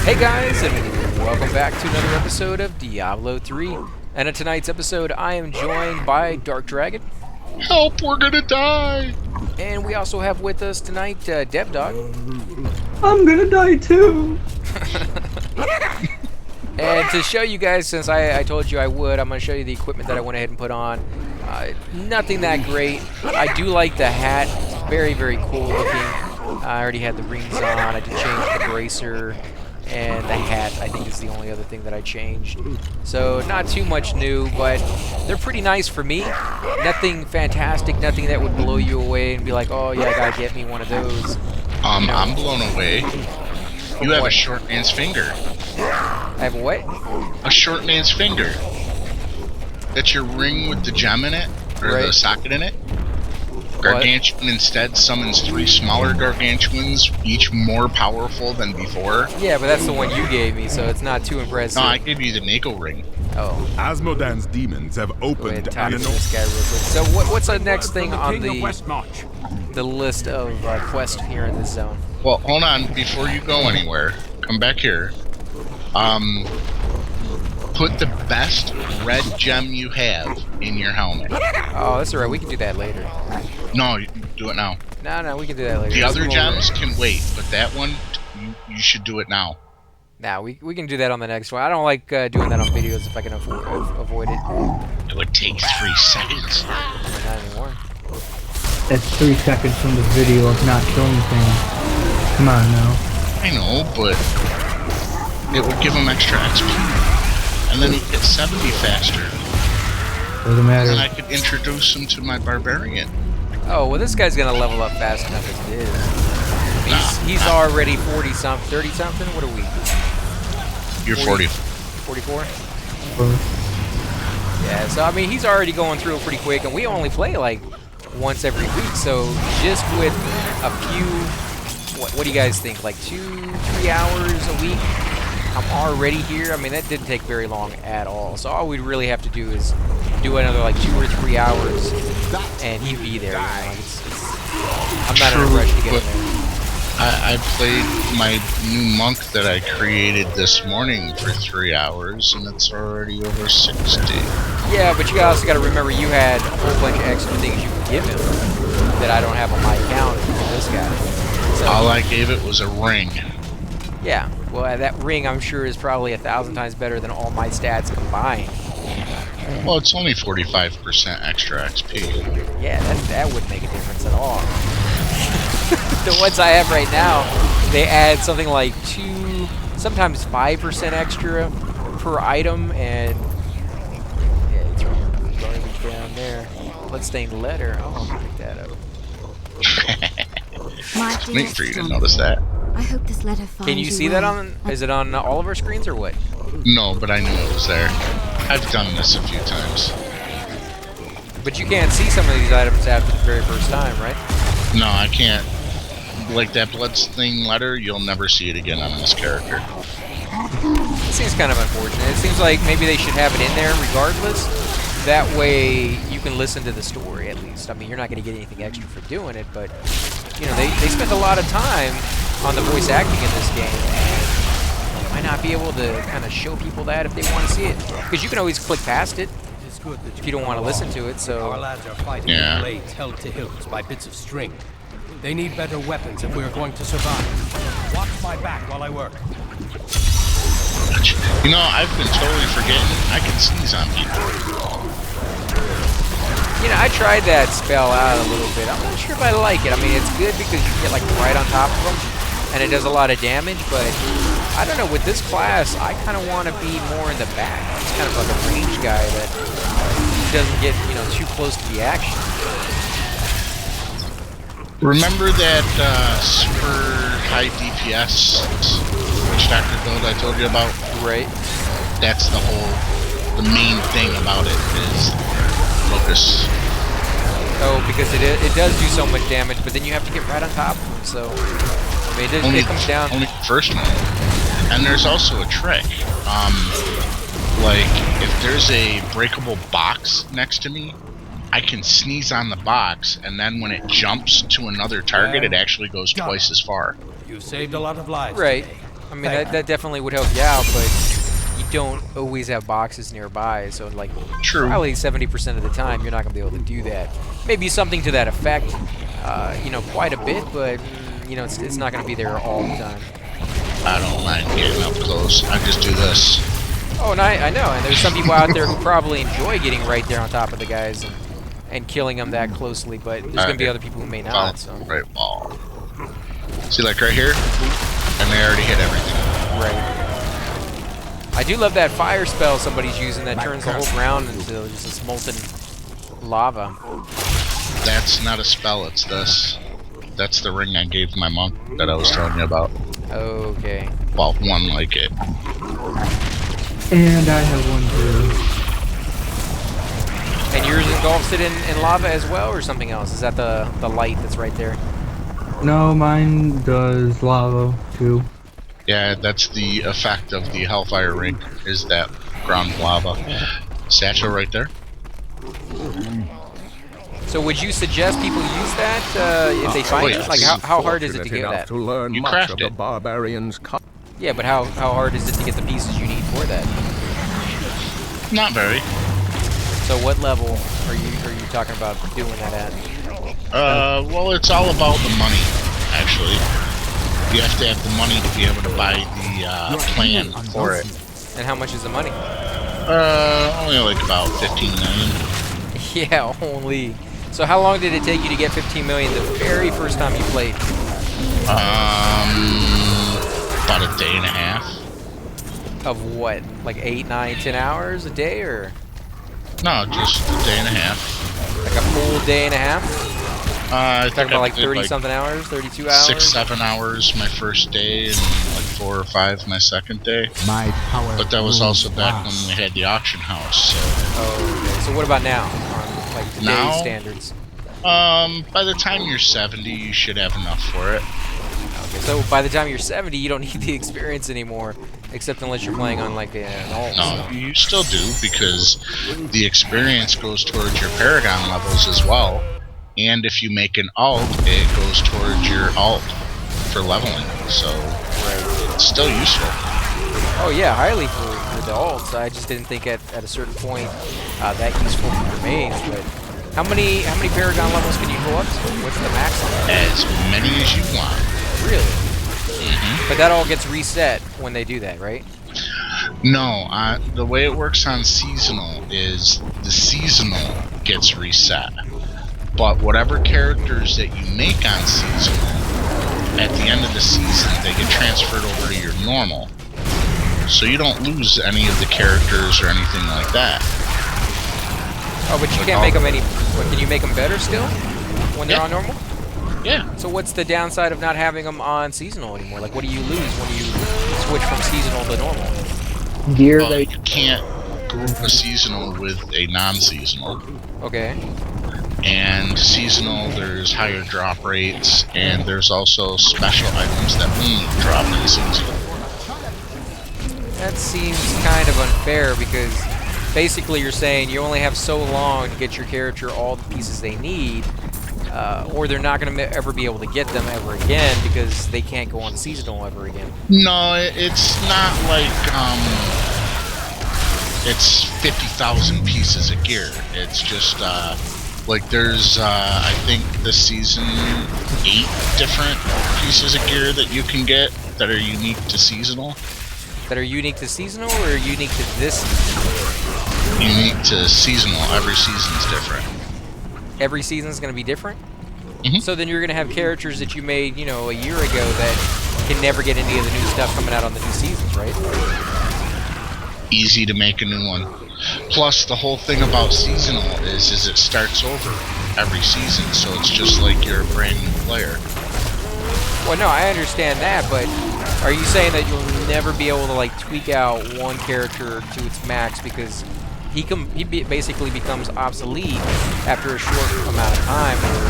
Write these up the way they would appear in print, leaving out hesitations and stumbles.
Hey guys, and welcome back to another episode of Diablo 3. And in tonight's episode, I am joined by Dark Dragon. Help, we're gonna die! And we also have with us tonight, Dev Dog. I'm gonna die too! And to show you guys, since I told you I would, I'm going to show you the equipment that I went ahead and put on. Nothing that great. I do like the hat. It's very, very cool looking. I already had the rings on. I did change the bracer. And the hat, I think, is the only other thing that I changed. So, not too much new, but they're pretty nice for me. Nothing fantastic, nothing that would blow you away and be like, oh yeah, I gotta get me one of those. I'm blown away. You have a short man's finger. I have a what? A short man's finger. That's your ring with the gem in it, or the socket in it. Gargantuan instead summons 3 smaller gargantuans, each more powerful than before. Yeah, but that's the one you gave me, so it's not too impressive. No, I gave you the Nako ring. Oh. Asmodan's demons have opened an this guy real quick. So what's the next thing on the list of quests here in this zone? Well, hold on, before you go anywhere, come back here. Put the best red gem you have in your helmet. Oh, that's alright, we can do that later. No, do it now. No, we can do that later. The other gems can wait, but that one, you should do it now. Nah, we can do that on the next one. I don't like doing that on videos if I can avoid it. It would take 3 seconds. Not anymore. That's 3 seconds from the video of not killing things. Come on now. I know, but it would give him extra XP. And then he'd get 70 faster. Doesn't matter. And then I could introduce him to my barbarian. Oh, well, this guy's gonna level up fast enough as it is. He's already 40-something, 30-something? What are we? You're 40. 44? Yeah, so, I mean, he's already going through it pretty quick, and we only play, like, once every week, so just with a few, what do you guys think, like 2-3 hours a week? I'm already here. I mean, that didn't take very long at all. So all we'd really have to do is do another like 2 or 3 hours, and he'd be there. You know? I'm not in a rush to get in there. I played my new monk that I created this morning for 3 hours, and it's already over 60. Yeah, but you also got to remember you had a whole bunch of extra things you could give him that I don't have on my account for this guy. So, all I gave it was a ring. Yeah, well, that ring, I'm sure, is probably 1,000 times better than all my stats combined. Well, it's only 45% extra XP. Yeah, that wouldn't make a difference at all. The ones I have right now, they add something like 2, sometimes 5% extra per item, and yeah, it's garbage down there. Bloodstained letter. Oh, I'll pick that up. It's neat for you to notice that. I hope this letter finds Can you see that on? Is it on all of our screens or what? No, but I knew it was there. I've done this a few times. But you can't see some of these items after the very first time, right? No, I can't. Like that bloodstained letter, you'll never see it again on this character. It seems kind of unfortunate. It seems like maybe they should have it in there regardless. That way you can listen to the story at least. I mean, you're not going to get anything extra for doing it, but you know, they spend a lot of time on the voice acting in this game, and why not be able to kind of show people that if they want to see it? Because you can always click past it if you don't want to listen to it. So our lads are fighting with blades held to hilts by bits of string. They need better weapons if we're going to survive. Watch my back while I work. You know, I've been totally forgetting I can sneeze on people. you know, I tried that spell out a little bit. I'm not sure if I like it. I mean, it's good because you get like right on top of them, and it does a lot of damage, but I don't know, with this class, I kind of want to be more in the back. It's kind of like a range guy that doesn't get, you know, too close to the action. Remember that super high DPS Witch Doctor build I told you about? Right. That's the main thing about it is Locust. Oh, because it does do so much damage, but then you have to get right on top of them, so I mean, it comes down. Only the first one. And there's also a trick. Like, if there's a breakable box next to me, I can sneeze on the box, and then when it jumps to another target, it actually goes twice as far. You saved a lot of lives. Right. Today. I mean, that definitely would help you out, but you don't always have boxes nearby, so like True. probably 70% of the time you're not going to be able to do that. Maybe something to that effect, you know, quite a bit, but you know, it's not going to be there all the time. I don't mind getting up close. I just do this. Oh, and I know, and there's some people out there who probably enjoy getting right there on top of the guys and killing them that closely, but there's going to be other people who may not. So. Right wall. See, like right here, and they already hit everything. Right. I do love that fire spell somebody's using that turns the whole ground into just this molten lava. That's not a spell, it's this. That's the ring I gave my monk that I was telling you about. Okay. Well, one like it. And I have one too. And yours engulfs it in lava as well, or something else? Is that the light that's right there? No, mine does lava too. Yeah, that's the effect of the Hellfire ring, is that ground lava. Satchel right there. So would you suggest people use that if they find it? Like, how hard is it to get that? To learn You much craft of the it. barbarians' Yeah, but how hard is it to get the pieces you need for that? Not very. So what level are you talking about doing that at? Well, it's all about the money, actually. You have to have the money to be able to buy the plan for it. And how much is the money? Only like about 15 million. Yeah, only. So how long did it take you to get 15 million the very first time you played? About a day and a half. Of what? Like 8, 9, 10 hours a day, or No, just a day and a half. like a full day and a half? I Talking think about I like did 30 something hours, 32 hours? 6, 7 hours my first day, and like 4 or 5 my second day. My power. But that was also grows back vast. when we had the auction house. So, Oh, okay. So what about now, on like today's Now? standards? by the time you're 70, you should have enough for it. Okay, so by the time you're 70, you don't need the experience anymore, except unless you're playing on like an alt. No, you still do, because the experience goes towards your Paragon levels as well. And if you make an alt, it goes towards your alt for leveling. So it's still useful. Oh yeah, highly for the alts. I just didn't think at a certain point that useful for your mains. But how many Paragon levels can you go up to? What's the max on that? As many as you want. Really? But that all gets reset when they do that, right? No, the way it works on seasonal is the seasonal gets reset. But whatever characters that you make on seasonal, at the end of the season, they get transferred over to your normal. So you don't lose any of the characters or anything like that. Oh, but you can't make them any... What, can you make them better still? When they're Yeah. on normal? Yeah. So what's the downside of not having them on seasonal anymore? Like, what do you lose when you switch from seasonal to normal? Gear Well, that you can't group a seasonal with a non-seasonal. Okay. And seasonal, there's higher drop rates, and there's also special items that only drop in seasonal. That seems kind of unfair because basically you're saying you only have so long to get your character all the pieces they need, or they're not going to ever be able to get them ever again because they can't go on seasonal ever again. No, it's not like it's 50,000 pieces of gear. It's just like there's I think this season 8 different pieces of gear that you can get that are unique to seasonal. That are unique to seasonal or unique to this season? Unique to seasonal. Every season's different. Every season's going to be different? Mhm. So then you're going to have characters that you made, you know, a year ago that can never get any of the new stuff coming out on the new seasons, right? Easy to make a new one. Plus, the whole thing about seasonal is it starts over every season, so it's just like you're a brand new player. Well, no, I understand that, but are you saying that you'll never be able to like tweak out one character to its max because he basically becomes obsolete after a short amount of time, or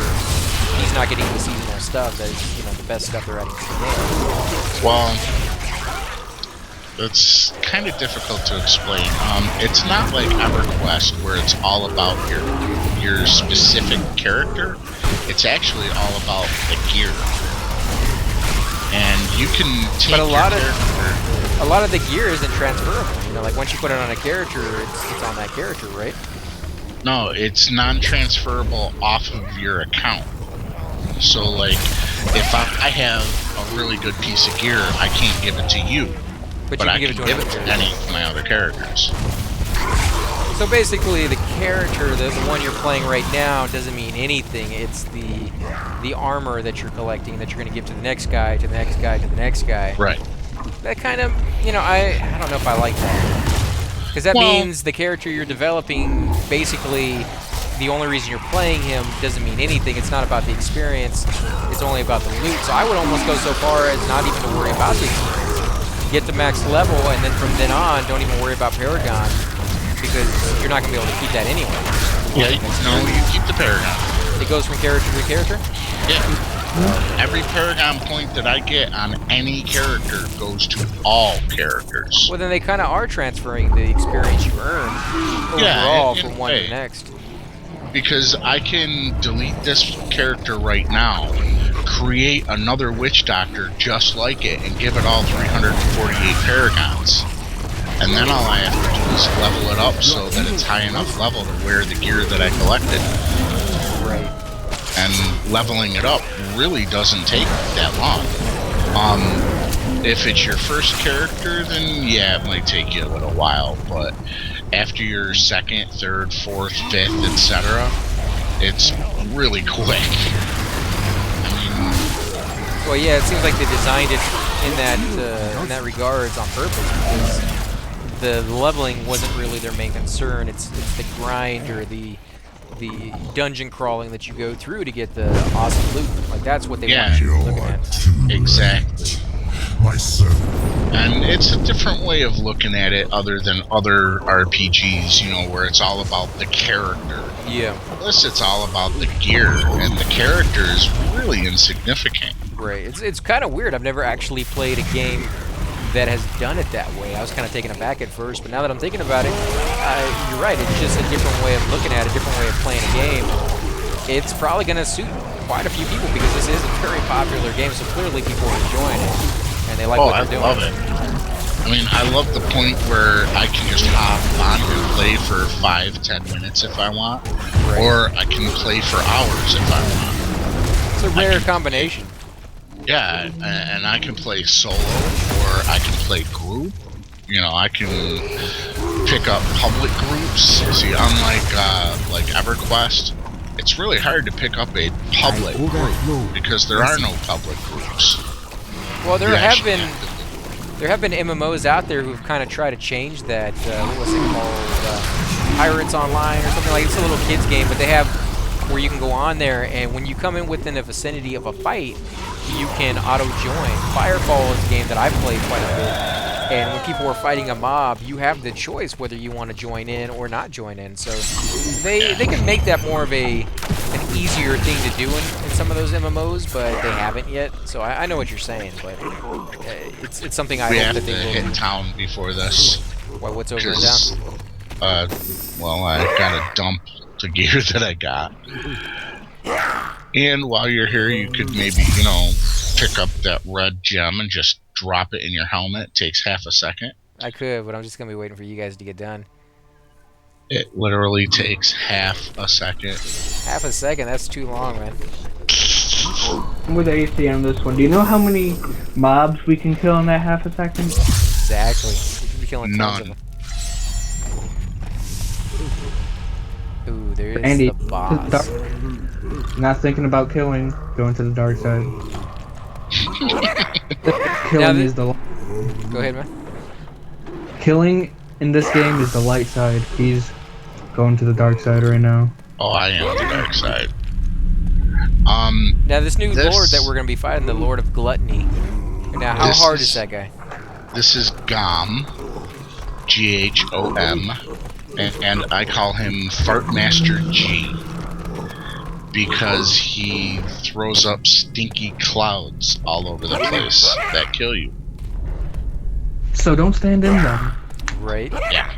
he's not getting the seasonal stuff that is, you know, the best stuff they're adding to the game? Well, it's kind of difficult to explain. It's not like EverQuest where it's all about your specific character. It's actually all about the gear. and you can take But a lot character. of the gear isn't transferable. You know, like once you put it on a character, it's on that character, right? No, it's non-transferable off of your account. So, like, if I have a really good piece of gear, I can't give it to you. But But you I can can give it give to it another to character. any of my other characters. So basically, the character, the one you're playing right now, doesn't mean anything. It's the armor that you're collecting that you're going to give to the next guy, to the next guy, to the next guy. Right. That kind of, you know, I don't know if I like that. Because that means the character you're developing, basically, the only reason you're playing him doesn't mean anything. It's not about the experience. It's only about the loot. So I would almost go so far as not even to worry about the experience. Get to max level, and then from then on, don't even worry about Paragon, because you're not going to be able to keep that anyway. Yeah, no, you keep the Paragon. It goes from character to character? Yeah. Every Paragon point that I get on any character goes to all characters. Well, then they kind of are transferring the experience you earn overall in from a one to way. the next. Because I can delete this character right now, create another Witch Doctor just like it, and give it all 348 Paragons. And then all I have to do is level it up so that it's high enough level to wear the gear that I collected. Right. And leveling it up really doesn't take that long. If it's your first character, then yeah, it might take you a little while, but after your second, third, fourth, fifth, etc., it's really quick. I Well, yeah, it seems like they designed it in that regards on purpose, because the leveling wasn't really their main concern. It's the grind or the dungeon crawling that you go through to get the awesome loot. Like, that's what they want you looking at. mean, exactly. My servant. And it's a different way of looking at it other than other RPGs, you know, where it's all about the character. Yeah. This, it's all about the gear, and the character is really insignificant. Right. It's kind of weird. I've never actually played a game that has done it that way. I was kind of taken aback at first, but now that I'm thinking about it, you're right. It's just a different way of looking at it, a different way of playing a game. It's probably going to suit quite a few people because this is a very popular game, so clearly people are enjoying it, and they like what they're doing. I love it. I mean, I love the point where I can just hop on and play for 5-10 minutes if I want, or I can play for hours if I want. It's a rare combination. Yeah, and I can play solo, or I can play group. You know, I can pick up public groups. See, unlike like EverQuest, it's really hard to pick up a public group because there are no public groups. Well, there have been MMOs out there who've kind of tried to change that. What was it called? Pirates Online or something like. It's a little kids game, but they have where you can go on there, and when you come in within the vicinity of a fight, you can auto-join. Firefall is a game that I've played quite a bit, and when people are fighting a mob, you have the choice whether you want to join in or not join in. So they can make that more of an easier thing to do in some of those MMOs, but they haven't yet. So I know what you're saying, but it's something I hope that they will do. We have to hit town before this. Why, what's over and down? Well, I gotta dump the gear that I got. And while you're here, you could maybe, you know, pick up that red gem and just drop it in your helmet. It takes half a second. I could, but I'm just going to be waiting for you guys to get done. It literally takes half a second. Half a second? That's too long, man. I'm with AC on this one. Do you know how many mobs we can kill in that half a second? Exactly. We could be killing tons of None. them. Ooh, there's Andy, the boss. not thinking about killing, going to the dark side. Now Killing is the Go ahead, man. killing in this game is the light side. He's going to the dark side right now. Oh, I am the dark side. Now this new lord that we're going to be fighting, the Lord of Gluttony. Now, how hard is that guy? This is Gom. G-H-O-M. And I call him Fartmaster G. Because he throws up stinky clouds all over the place that kill you. So don't stand in them. Right. Yeah.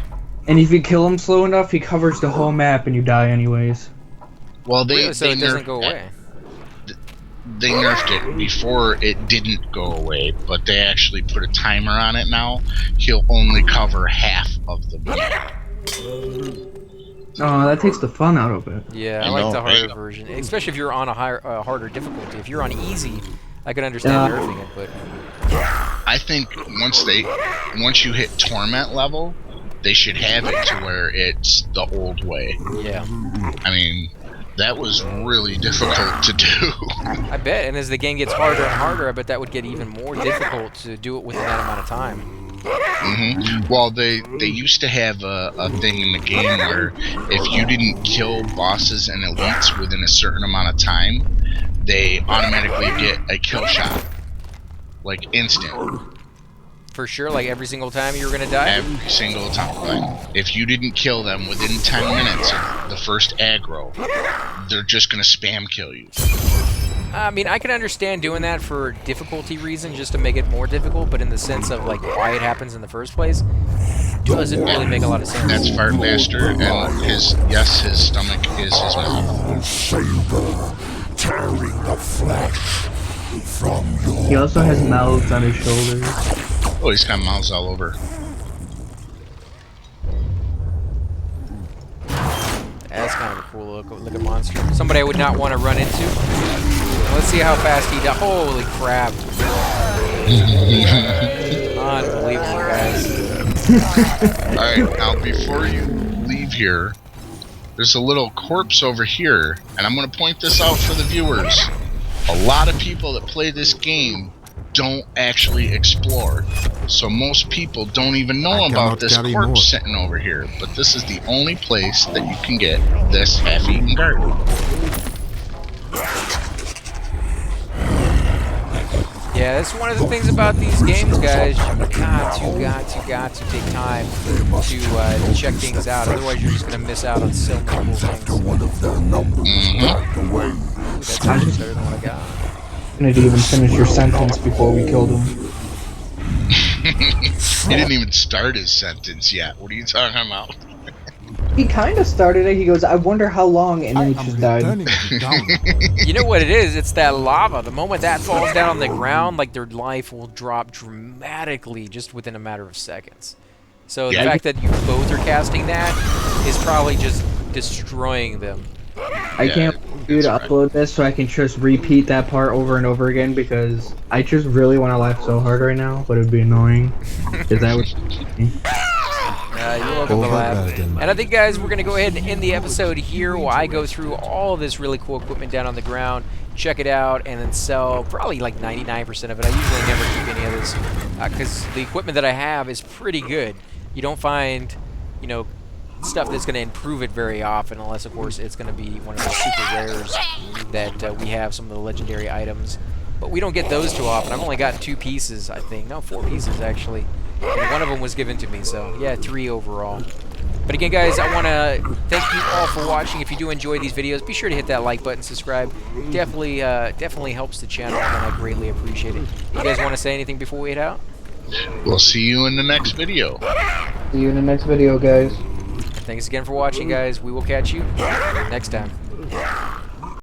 And if you kill him slow enough, he covers the whole map and you die anyways. Well, Really? So it doesn't go away. they nerfed it before it didn't go away, but they actually put a timer on it now. He'll only cover half of the map. Oh, that takes the fun out of it. Yeah, I like the harder version, especially if you're on a harder difficulty. If you're on easy, I can understand nerfing it, but I think once you hit torment level, they should have it to where it's the old way. Yeah. I mean, that was really difficult to do. I bet, and as the game gets harder and harder, I bet that would get even more difficult to do it within that amount of time. Well, they used to have a thing in the game where if you didn't kill bosses and elites within a certain amount of time, they automatically get a kill shot. Like, instant. For sure, like every single time you were going to die? Every single time. Like, if you didn't kill them within 10 minutes of the first aggro, they're just going to spam kill you. I mean, I can understand doing that for difficulty reasons, just to make it more difficult, but in the sense of, like, why it happens in the first place, doesn't really make a lot of sense. That's Fartmaster, and his stomach is his mouth. Savor, tearing the flesh from your He also has mouths on his shoulders. Oh, he's got mouths all over. That's kind of a cool looking monster. Somebody I would not want to run into. Let's see how fast he does. Holy crap. Unbelievable, guys. Alright, now before you leave here, there's a little corpse over here, and I'm going to point this out for the viewers. A lot of people that play this game don't actually explore. So most people don't even know about this corpse sitting over here. But this is the only place that you can get this half-eaten garden. Yeah, that's one of the things about these games, guys. You got to take time to check things out. Otherwise, you're just going to miss out on so many cool things. Ooh, that's actually better than what I got. You didn't even finish your sentence before we killed him. He didn't even start his sentence yet. What are you talking about? He kind of started it. He goes, I wonder how long, and then he just died. You know what it is? It's that lava. The moment that falls down on the ground, like, their life will drop dramatically just within a matter of seconds. So the fact that you both are casting that is probably just destroying them. I can't wait to upload this so I can just repeat that part over and over again, because I just really want to laugh so hard right now, but it'd be annoying. Because that would... You're welcome to laugh. And I think, guys, we're going to go ahead and end the episode here while I go through all of this really cool equipment down on the ground, check it out, and then sell probably like 99% of it. I usually never keep any of this because the equipment that I have is pretty good. You don't find, you know, stuff that's going to improve it very often, unless, of course, it's going to be one of the super rares that we have, some of the legendary items. But we don't get those too often. I've only gotten 2 pieces, I think. No, 4 pieces, actually. And one of them was given to me, so yeah, 3 overall. But again, guys, I want to thank you all for watching. If you do enjoy these videos, be sure to hit that like button, subscribe. Definitely helps the channel, and I greatly appreciate it. You guys want to say anything before we head out? We'll see you in the next video. See you in the next video, guys. Thanks again for watching, guys. We will catch you next time.